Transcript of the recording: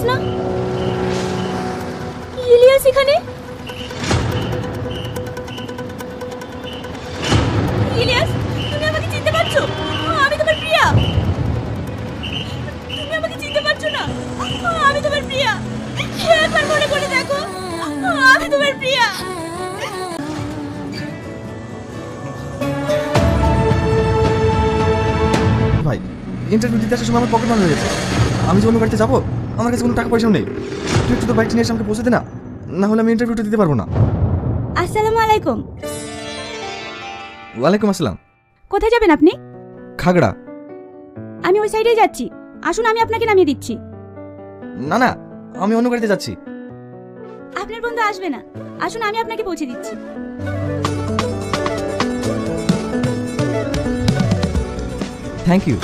না? ইলিয়াস এখানে? ইলিয়াস, তুমি আমাকে চিনতে পারছো? আমি তোমার প্রিয়া। তুমি আমাকে চিনতে পারছো না? আমি তোমার প্রিয়া। একবার মনে করে দেখো, আমি তোমার প্রিয়া। ভাই, ইন্টারভিউ দিতে আসার সময় আমার পকেট বন্ধ হয়ে গেছে। আমি যে অন্য গাড়িতে যাবো, আমার কাছে কোনো টাকা পয়সাও নেই। তুই একটু তো বাইকটা নিয়ে এসে আমাকে পৌঁছে দে না, না হলে আমি ইন্টারভিউটা দিতে পারবো না। আসসালামু আলাইকুম। ওয়ালাইকুম আসসালাম। কোথায় যাবেন আপনি? খাগড়া। আমি ওই সাইডেই যাচ্ছি, আসুন আমি আপনাকে নামিয়ে দিচ্ছি। না না, আমি অন্য গাড়িতে যাচ্ছি। আপনার বন্ধু আসবে না, আসুন আমি আপনাকে পৌঁছে দিচ্ছি। Thank you.